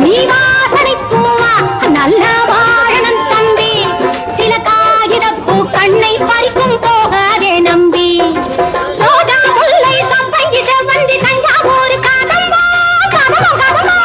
நீ வாசனை பூவா நல்ல வாழணும் தம்பி சில காகித பூ கண்ணை பறிக்கும் போகாதே நம்பி ரோஜா முல்லை சம்பங்கி செவ்வந்தி தஞ்சாவூர் காதம்பா காதம்பா காதம்பா